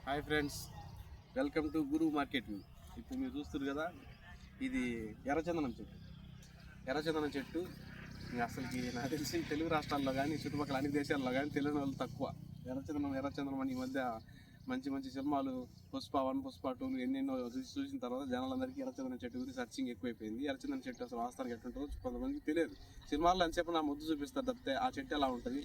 Hi friends, welcome to Guru market view. ఇప్పుడు మీరు చూస్తారు కదా, ఇది ఎర్రచందనం చెట్టు. ఎర్రచందనం చెట్టు అసలుకి నాకు తెలిసి తెలుగు రాష్ట్రాల్లో కానీ చుట్టుపక్కల అన్ని దేశాల్లో కానీ తెలియని వాళ్ళు తక్కువ. ఎర్రచందనం అని ఈ మధ్య మంచి మంచి సినిమాలు పుష్ప 1, పుష్ప 2 ఎన్నెన్నో చూసిన తర్వాత జనాలందరికీ ఎర్రచందనం చెట్టు గురించి సర్చింగ్ ఎక్కువైపోయింది. ఎర్రచందనం చెట్టు అసలు వాస్తవానికి ఎట్లుంటుందో కొంతమందికి తెలియదు. సినిమాల్లో అంతసేపు నా ముద్దు చూపిస్తారు తప్పితే ఆ చెట్టు ఎలా ఉంటుంది,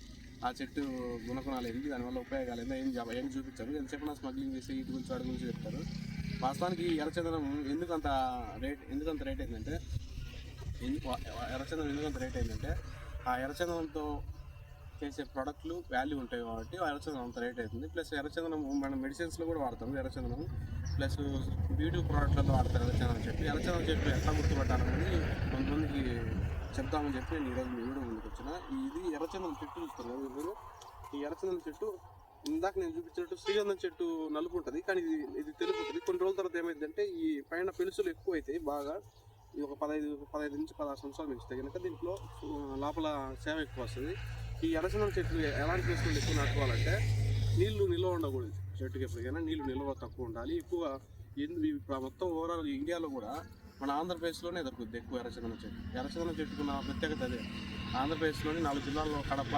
ఆ చెట్టు గుణగుణాలు ఏంటి, దానివల్ల ఉపయోగాలు ఏంటో ఏం చూపించారు. ఎంతసేపు నా స్మగ్లింగ్ చేసి వీటి గురించి వాడి గురించి చెప్తారు. వాస్తవానికి ఎర్రచందనం ఎందుకంత రేట్ అయిందంటే ఆ ఎర్రచందనంతో చేసే ప్రోడక్ట్లు వాల్యూ ఉంటాయి కాబట్టి ఎర్రచందనం అంత రేట్ అవుతుంది. ప్లస్ ఎర్రచందనం మనం మెడిసిన్స్లో కూడా వాడతాం ఎర్రచందనం, ప్లస్ బ్యూటీ ప్రోడక్ట్లలో వాడతారు ఎర్రచందనం చెట్టు ఎట్లా గుర్తుపట్టాలనేది కొంతమందికి చెప్తామని చెప్పి నేను ఈరోజు మీ వీడియో ముందుకు వచ్చిన. ఇది ఎర్రచందనం చెట్టు చూస్తున్నారు మీరు. ఈ ఎర్రచందనం చెట్టు ఇందాక నేను చూపించినట్టు శ్రీగంధం చెట్టు నలుపు ఉంటుంది, కానీ ఇది తెలుపు ఉంటుంది. కొన్ని రోజుల తర్వాత ఏమైందంటే ఈ పైన పెలుసులు ఎక్కువ అవుతాయి బాగా. ఇది ఒక 15 నుంచి 16 సంవత్సరాలు పెంచితే కనుక దీంట్లో లోపల సేవ ఎక్కువ వస్తుంది. ఈ ఎర్రచందనం చెట్లు ఎలాంటి ప్లేస్లో ఎక్కువ నాటుకోవాలంటే నీళ్లు నిల్వ ఉండకూడదు. చెట్టుకి ఎప్పటికైనా నీళ్లు నిల్వ తక్కువ ఉండాలి. ఎక్కువ మొత్తం ఓవరాల్ ఇండియాలో కూడా మన ఆంధ్రప్రదేశ్లోనే దొరుకుతుంది ఎక్కువ ఎర్రచందనం చెట్టుకున్న ప్రత్యేకత అదే. ఆంధ్రప్రదేశ్లోని 4 జిల్లాల్లో కడప,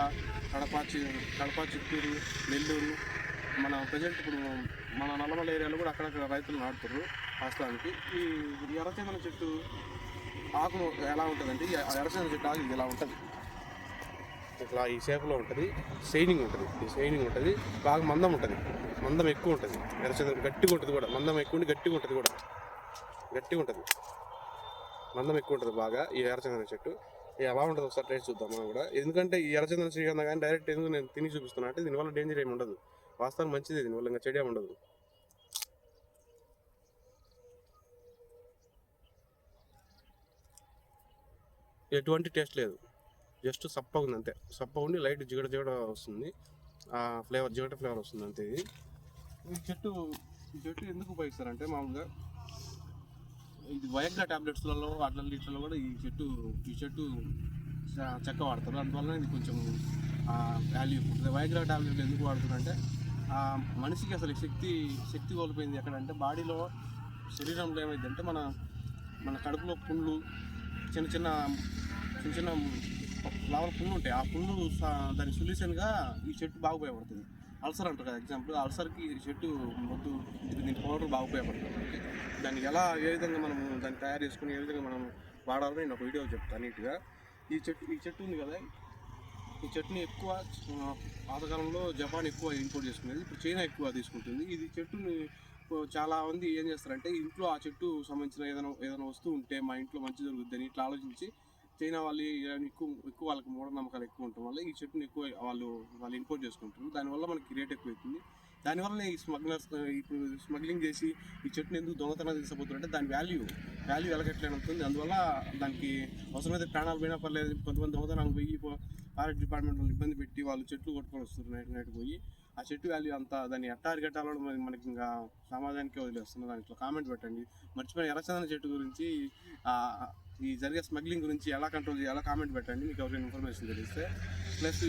చిత్తూరు, నెల్లూరు, మన ప్రజెంట్ ఇప్పుడు మన నల్లమల ఏరియాలో కూడా అక్కడక్కడ రైతులు నాటుతారు. వాస్తవానికి ఈ ఎర్రచందనం చెట్టు ఆకు ఎలా ఉంటుందంటే, ఈ ఎర్రచందనం చెట్టు ఆకు ఇలా ఉంటుంది, ఇట్లా ఈ షేప్లో ఉంటుంది. షైనింగ్ ఉంటుంది, బాగా మందం ఎక్కువ ఉంటుంది. ఎర్రచందనం గట్టిగా ఉంటుంది కూడా, మందం ఎక్కువ ఉండి గట్టిగా ఉంటుంది, మందం ఎక్కువ ఉంటుంది బాగా ఈ ఎర్రచందనం చెట్టు. ఎలా ఉంటుంది ఒకసారి టేస్ట్ చూద్దాం మనం కూడా. ఎందుకంటే ఈ ఎర్రచందనం శ్రీగంధం కానీ డైరెక్ట్ ఎందుకు నేను తిని చూపిస్తున్నా అంటే దీనివల్ల డేంజర్ ఏమి ఉండదు. వాస్తవం మంచిది, దీనివల్ల ఇంకా చెడు ఏమి ఉండదు. ఎటువంటి టేస్ట్ లేదు, జస్ట్ సప్పగా ఉంది అంతే. సప్పగా ఉండి లైట్ జిగట వస్తుంది, ఆ ఫ్లేవర్ జిగట ఫ్లేవర్ వస్తుంది అంతే. ఈ చెట్టు ఎందుకు ఉపయోగిస్తారంటే మామూలుగా ఇది వయగ్రా ట్యాబ్లెట్స్లలో వీటిలో కూడా ఈ చెట్టు చెక్క వాడతారు. అందువల్ల ఇది కొంచెం వాల్యూ. వయగ్రా ట్యాబ్లెట్లు ఎందుకు వాడుతున్నారంటే మనిషికి అసలు శక్తి కోల్పోయింది ఎక్కడంటే బాడీలో, శరీరంలో ఏమైందంటే మన కడుపులో పుండ్లు, చిన్న చిన్న లోపల పుండ్లు ఉంటాయి. ఆ పుండ్లు దాని సొల్యూషన్గా ఈ చెట్టు బాగా ఉపయోగపడుతుంది. అల్సర్ అంటారు కదా, ఎగ్జాంపుల్ అల్సర్కి ఈ చెట్టు మొద్దు దీని పౌడర్ బాగా ఉపయోగపడుతుంది. దాన్ని ఏ విధంగా మనం దాన్ని తయారు చేసుకుని ఏ విధంగా మనం వాడాలో నేను ఒక వీడియో చెప్తాను నీట్గా. ఈ చెట్టు ఉంది కదా, ఈ చెట్టుని ఎక్కువ పాతకాలంలో జపాన్ ఎక్కువ ఇంపోర్ట్ చేసుకునేది, ఇప్పుడు చైనా ఎక్కువ తీసుకుంటుంది. ఇది చెట్టుని చాలా మంది ఏం చేస్తారంటే ఇంట్లో ఆ చెట్టు సంబంధించిన ఏదైనా వస్తువు ఉంటే మా ఇంట్లో మంచి జరుగుద్దని ఇట్లా ఆలోచించి చైనా వాళ్ళు ఎక్కువ వాళ్ళకి మూఢనమ్మకాలు ఎక్కువ ఉండటం వల్ల ఈ చెట్టుని ఎక్కువ వాళ్ళు ఇంపోర్ట్ చేసుకుంటారు. దానివల్ల మనకి రేట్ ఎక్కువ అవుతుంది. దానివల్ల ఈ ఇప్పుడు స్మగ్లింగ్ చేసి ఈ చెట్టుని ఎందుకు దొంగతనం తీసుకుపోతున్నారంటే దాని వాల్యూ వెలగట్లేనంటుంది. అందువల్ల దానికి అవసరమైతే ప్రాణాలు పోయినా పర్లేదు. కొంతమంది దొంగతనం పోయి ఫారెస్ట్ డిపార్ట్మెంట్ వాళ్ళు ఇబ్బంది పెట్టి వాళ్ళు చెట్లు కొట్టుకొని వస్తారు నైట్ పోయి. ఆ చెట్టు వాల్యూ అంతా దాన్ని ఎట్లా అరికట్టాలో మనకి ఇంకా సమాజానికి వదిలేస్తున్నారు. దాంట్లో కామెంట్ పెట్టండి. మర్చిపోయిన ఎర్రచందనం చెట్టు గురించి, ఈ జరిగే స్మగ్లింగ్ గురించి ఎలా కంట్రోల్ చేయాలో కామెంట్ పెట్టండి, మీకు ఎవరైనా ఇన్ఫర్మేషన్ తెలిస్తే. ప్లస్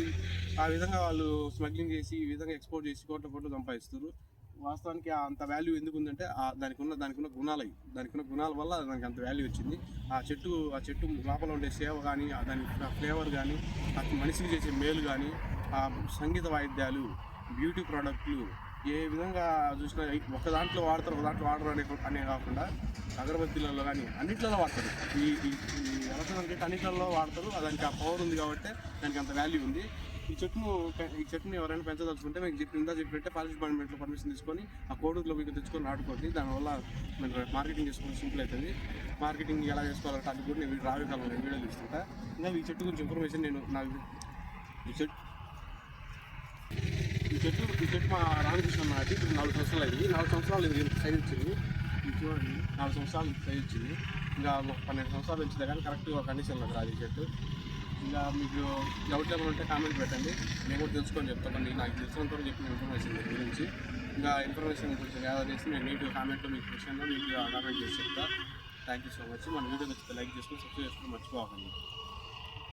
ఆ విధంగా వాళ్ళు స్మగ్లింగ్ చేసి ఈ విధంగా ఎక్స్పోర్ట్ చేసి కోట్లు సంపాదిస్తారు. వాస్తవానికి అంత వాల్యూ ఎందుకు ఉందంటే దానికి ఉన్న గుణాల వల్ల దానికి అంత వాల్యూ వచ్చింది. ఆ చెట్టు లోపల ఉండే సేవ కానీ, దాని ఫ్లేవర్ కానీ, మనిషికి చేసే మేలు కానీ, ఆ సంగీత వాయిద్యాలు, బ్యూటీ ప్రోడక్ట్లు ఏ విధంగా చూసినా ఒక దాంట్లో వాడతారు, ఒక దాంట్లో వాడరు అనే కాకుండా అగరబత్తీలలో కానీ అన్నిట్లలో వాడతారు. ఈ ఎర్రచందనం చెట్టు అన్నిట్లలో వాడతారు. దానికి ఆ పవర్ ఉంది కాబట్టి దానికి అంత వాల్యూ ఉంది. ఈ చెట్టుని ఎవరైనా పెంచదలుచుకుంటే మీకు చెప్పినట్టే ఫారెస్ట్ డిపార్ట్మెంట్లో పర్మిషన్ తీసుకొని ఆ కోడులో మీకు తెచ్చుకొని నాటుకోండి. దానివల్ల మీరు మార్కెటింగ్ చేసుకుని సింపుల్ అవుతుంది. మార్కెటింగ్ ఎలా చేసుకోవాలంటే అది కూడా నేను రావే కాలంలో వీడియో తీసుకుంటా. ఇంకా ఈ చెట్టు గురించి ఇన్ఫర్మేషన్ ఈ చెట్టు మా రామకృష్ణ నాటి ఇప్పుడు 4 సంవత్సరాలు అయింది. 4 సంవత్సరాలు ఇది సైజ్ ఇచ్చింది. ఇది చూడండి, 4 సంవత్సరాలు సైజ్ ఇచ్చింది. ఇంకా 12 సంవత్సరాలు పెంచితే కానీ కరెక్ట్గా కండిషన్లో రాదు ఈ చెట్టు. ఇంకా మీకు డౌట్ ఏమైనా ఉంటే కామెంట్ పెట్టండి, నేను కూడా తెలుసుకొని చెప్తాను. నాకు తెలిసినంత చెప్పిన ఇన్ఫర్మేషన్ గురించి ఇంకా ఇన్ఫర్మేషన్ కొంచెం గ్యాదర్ చేసి నేను నీట్గా కామెంట్లో మీకు క్వశ్చన్లో నీట్గా కామెంట్ చేసి చెప్తాను. Thank you so much. మన వీడియో నచ్చితే లైక్ చేసుకుని సబ్స్క్రైబ్ చేసుకుని మర్చిపోకండి.